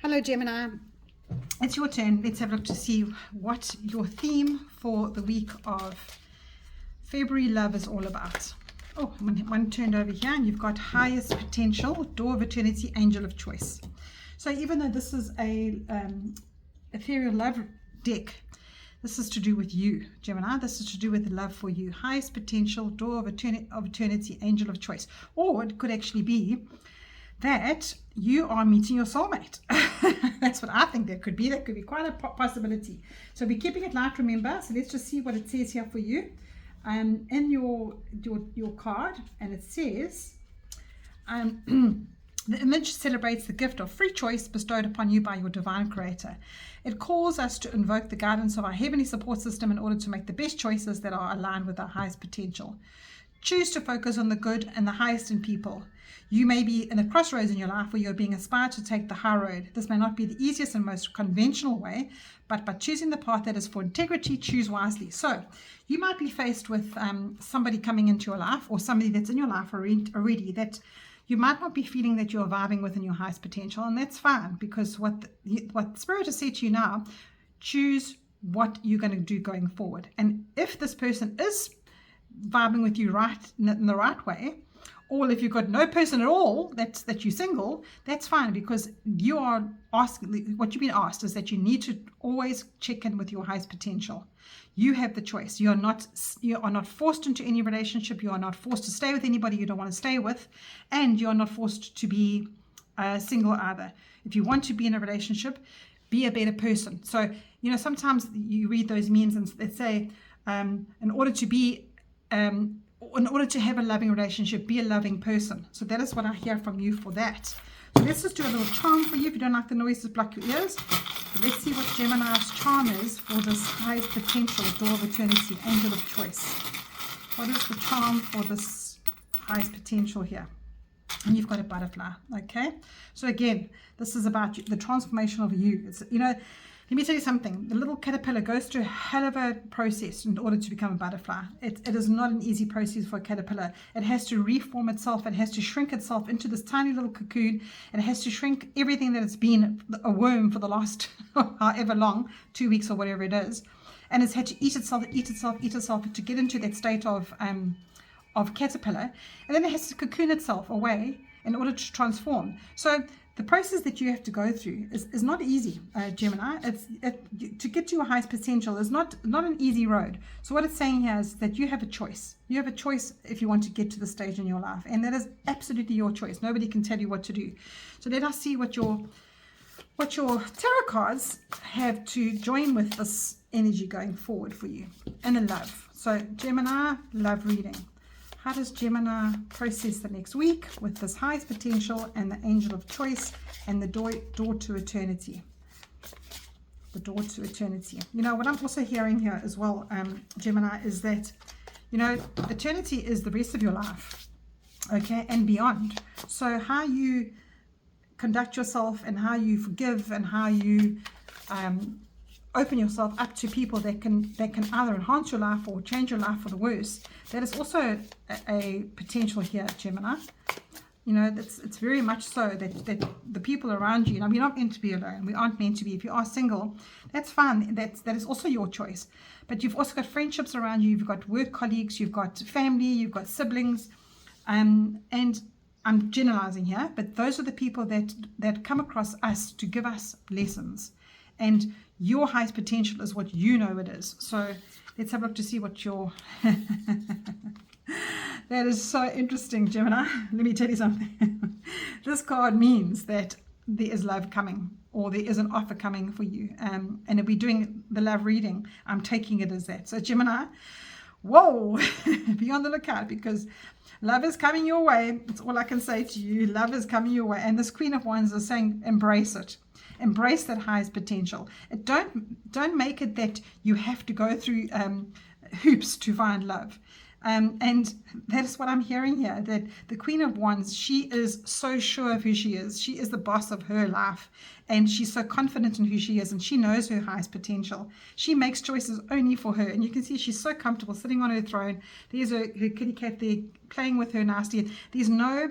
Hello Gemini, it's your turn. Let's have a look to see what your theme for the week of February love is all about. Oh, one turned over here and you've got highest potential, door of eternity, angel of choice. So even though this is a ethereal love deck, this is to do with you, Gemini. This is to do with love for you. Highest potential, door of eternity, angel of choice. Or it could actually be that you are meeting your soulmate. That's what I think that could be. That could be quite a possibility. So we're keeping it light, remember. So let's just see what it says here for you. In your card, and it says, the image celebrates the gift of free choice bestowed upon you by your divine creator. It calls us to invoke the guidance of our heavenly support system in order to make the best choices that are aligned with our highest potential. Choose to focus on the good and the highest in people. You may be in a crossroads in your life where you're being inspired to take the high road. This may not be the easiest and most conventional way, but by choosing the path that is for integrity, choose wisely. So you might be faced with somebody coming into your life, or somebody that's in your life already that you might not be feeling that you're vibing within your highest potential, and that's fine, because what Spirit has said to you now, choose what you're going to do going forward. And if this person is vibing with you in the right way, or if you've got no person at all that you're single, that's fine, because you are asking, what you've been asked is that you need to always check in with your highest potential. You have the choice. You are not forced into any relationship. You are not forced to stay with anybody you don't want to stay with, and you are not forced to be single either. If you want to be in a relationship, be a better person. So sometimes you read those memes and they say, in order to have a loving relationship, be a loving person. So that is what I hear from you for that. So let's just do a little charm for you. If you don't like the noises, block your ears. But let's see what Gemini's charm is for this highest potential, door of eternity, angel of choice. What is the charm for this highest potential here? And you've got a butterfly, okay? So again, this is about the transformation of you. It's, let me tell you something. The little caterpillar goes through a hell of a process in order to become a butterfly. It is not an easy process for a caterpillar. It has to reform itself. It has to shrink itself into this tiny little cocoon. And it has to shrink everything that it's been a worm for the last however long, 2 weeks or whatever it is. And it's had to eat itself to get into that state of caterpillar. And then it has to cocoon itself away in order to transform. So the process that you have to go through is not easy, Gemini. To get to your highest potential is not an easy road. So what it's saying here is that you have a choice. You have a choice if you want to get to the stage in your life, and that is absolutely your choice. Nobody can tell you what to do. So let us see what your tarot cards have to join with this energy going forward for you in a love. So Gemini, love reading. How does Gemini process the next week with this highest potential and the angel of choice and the door to eternity? The door to eternity. What I'm also hearing here as well, Gemini, is that, eternity is the rest of your life, okay, and beyond. So how you conduct yourself and how you forgive and how you open yourself up to people that can either enhance your life or change your life for the worse, that is also a potential here, Gemini. It's very much so that the people around you, we're not meant to be alone. We aren't meant to be. If you are single, that's fine. That is also your choice. But you've also got friendships around you. You've got work colleagues. You've got family. You've got siblings. And I'm generalizing here, but those are the people that come across us to give us lessons. And your highest potential is what you know it is. So let's have a look to see what your... That is so interesting, Gemini. Let me tell you something. This card means that there is love coming, or there is an offer coming for you. And if we're doing the love reading, I'm taking it as that. So Gemini, whoa, be on the lookout, because love is coming your way. That's all I can say to you. Love is coming your way. And this Queen of Wands is saying, embrace it. Embrace that highest potential. Don't make it that you have to go through hoops to find love. And that is what I'm hearing here, that the Queen of Wands, she is so sure of who she is. She is the boss of her life, and she's so confident in who she is, and she knows her highest potential. She makes choices only for her, and you can see she's so comfortable sitting on her throne. There's her kitty cat there playing with her nicely. There's no,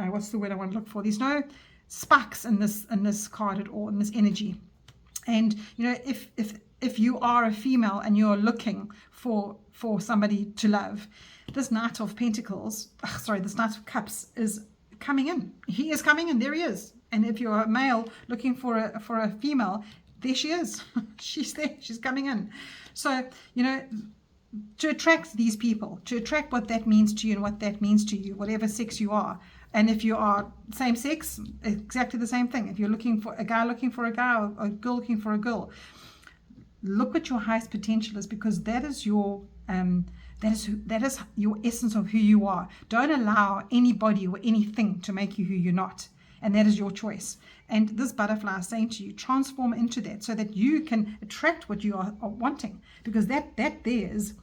what's the word I want to look for? There's no sparks in this card at all, in this energy. And you know, if you are a female and you're looking for somebody to love, this Knight of Pentacles, this Knight of Cups is coming in. He is coming in. There he is. And if you're a male looking for a female, there she is. She's there. She's coming in. So, you know, to attract these people, to attract what that means to you and what that means to you, whatever sex you are. And if you are same sex, exactly the same thing. If you're looking for a guy looking for a guy, or a girl looking for a girl, look what your highest potential is, because that is your that is your essence of who you are. Don't allow anybody or anything to make you who you're not. And that is your choice. And this butterfly is saying to you, transform into that so that you can attract what you are wanting. Because that there is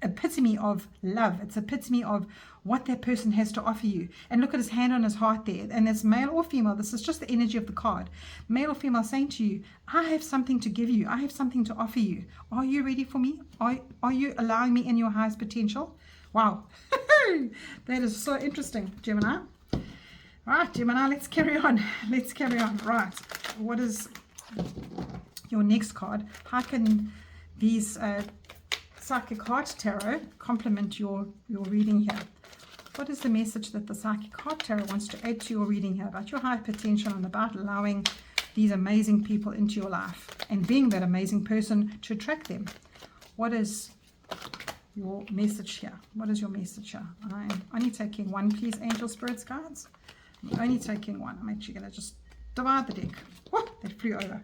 epitome of love. It's epitome of what that person has to offer you. And look at his hand on his heart there. And it's male or female. This is just the energy of the card. Male or female saying to you, I have something to give you. I have something to offer you. Are you ready for me? Are you allowing me in your highest potential? Wow. That is so interesting, Gemini. All right, Gemini, let's carry on. Let's carry on. Right. What is your next card? How can these Psychic Heart Tarot complement your reading here? What is the message that the Psychic Heart Tarot wants to add to your reading here about your high potential and about allowing these amazing people into your life and being that amazing person to attract them? What is your message here? What is your message here? I'm only taking one, please, angel spirits guides. I'm only taking one. I'm actually going to just divide the deck. Whoa, that flew over.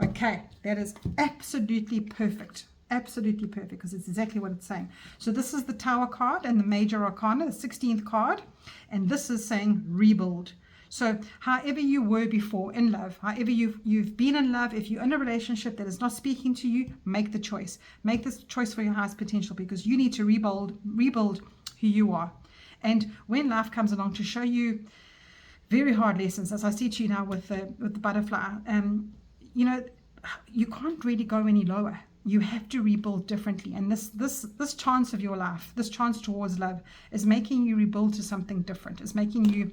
Okay, that is absolutely perfect. Absolutely perfect, because it's exactly what it's saying. So this is the Tower card and the Major Arcana, the 16th card, and this is saying rebuild. So however you were before in love, however you've been in love, if you're in a relationship that is not speaking to you, make the choice. Make this choice for your highest potential, because you need to rebuild who you are. And when life comes along to show you very hard lessons, as I see to you now with the butterfly, you know, you can't really go any lower. You have to rebuild differently. And this chance of your life, this chance towards love, is making you rebuild to something different. It's making you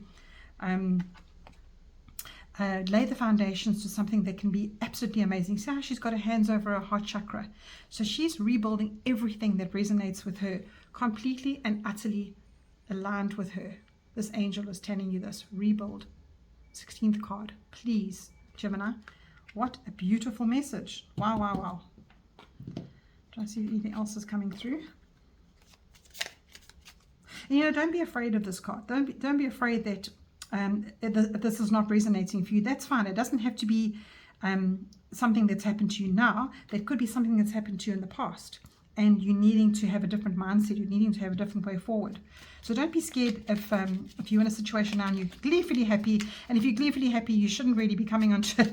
lay the foundations to something that can be absolutely amazing. See how she's got her hands over her heart chakra? So she's rebuilding everything that resonates with her, completely and utterly aligned with her. This angel is telling you this. Rebuild. 16th card. Please, Gemini. What a beautiful message. Wow, wow, wow. Do I see anything else is coming through? And, you know, don't be afraid of this card. Don't be afraid that this is not resonating for you. That's fine. It doesn't have to be something that's happened to you now. That could be something that's happened to you in the past, and you needing to have a different mindset. You're needing to have a different way forward. So don't be scared if you're in a situation now and you're gleefully happy. And if you're gleefully happy, you shouldn't really be coming onto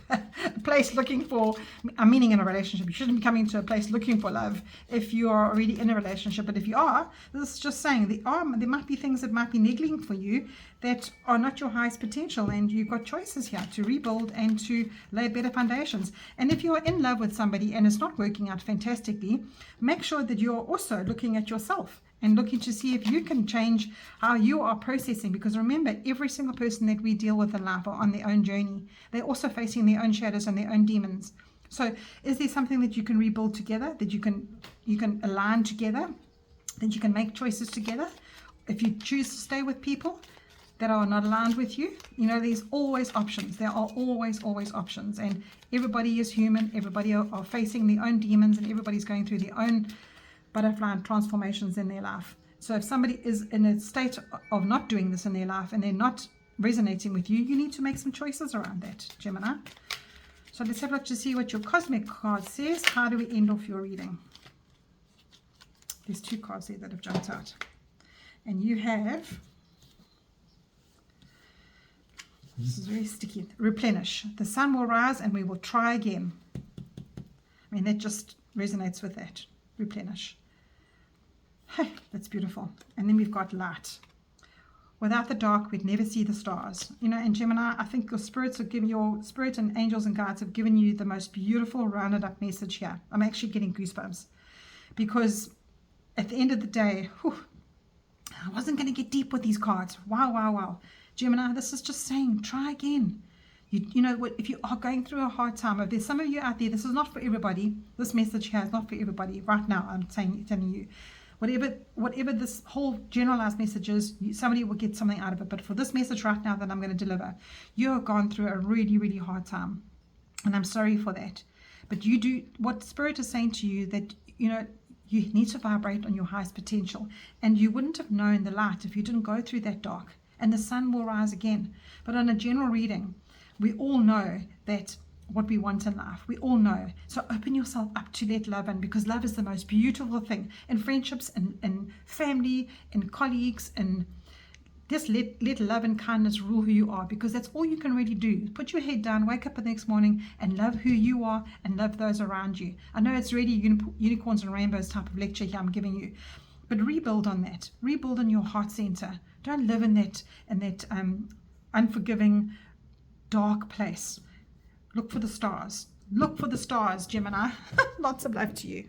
a place looking for, I'm meaning in a relationship. You shouldn't be coming to a place looking for love if you are already in a relationship. But if you are, this is just saying there might be things that might be niggling for you that are not your highest potential. And you've got choices here to rebuild and to lay better foundations. And if you're in love with somebody and it's not working out fantastically, make sure that you're also looking at yourself and looking to see if you can change how you are processing. Because remember, every single person that we deal with in life are on their own journey. They're also facing their own shadows and their own demons. So is there something that you can rebuild together, that you can align together, that you can make choices together? If you choose to stay with people that are not aligned with you, you know, there's always options. There are always options. And everybody is human. Everybody are facing their own demons, and everybody's going through their own butterfly transformations in their life. So if somebody is in a state of not doing this in their life and they're not resonating with you, you need to make some choices around that, Gemini. So let's have a look to see what your cosmic card says. How do we end off your reading? There's two cards there that have jumped out. And you have, this is very sticky, replenish. The sun will rise and we will try again. I mean, that just resonates with that. Replenish. Hey, that's beautiful. And then we've got light. Without the dark, we'd never see the stars. You know, and Gemini, I think your spirits are giving, your spirit and angels and guides have given you the most beautiful rounded up message here. I'm actually getting goosebumps, because at the end of the day, I wasn't going to get deep with these cards. Wow. Gemini, this is just saying, try again. You know what, if you are going through a hard time, if there's some of you out there, this is not for everybody. This message here is not for everybody. Right now, I'm telling you, whatever this whole generalized message is, somebody will get something out of it. But for this message right now that I'm going to deliver, you have gone through a really, really hard time. And I'm sorry for that. But you do, what Spirit is saying to you, that, you know, you need to vibrate on your highest potential. And you wouldn't have known the light if you didn't go through that dark. And the sun will rise again. But on a general reading, we all know that what we want in life. We all know. So open yourself up to let love in, because love is the most beautiful thing in friendships, in family, in colleagues, and just let love and kindness rule who you are, because that's all you can really do. Put your head down, wake up the next morning, and love who you are and love those around you. I know it's really unicorns and rainbows type of lecture here I'm giving you, but rebuild on that. Rebuild on your heart center. Don't live in that unforgiving, dark place. Look for the stars. Look for the stars, Gemini. Lots of love to you.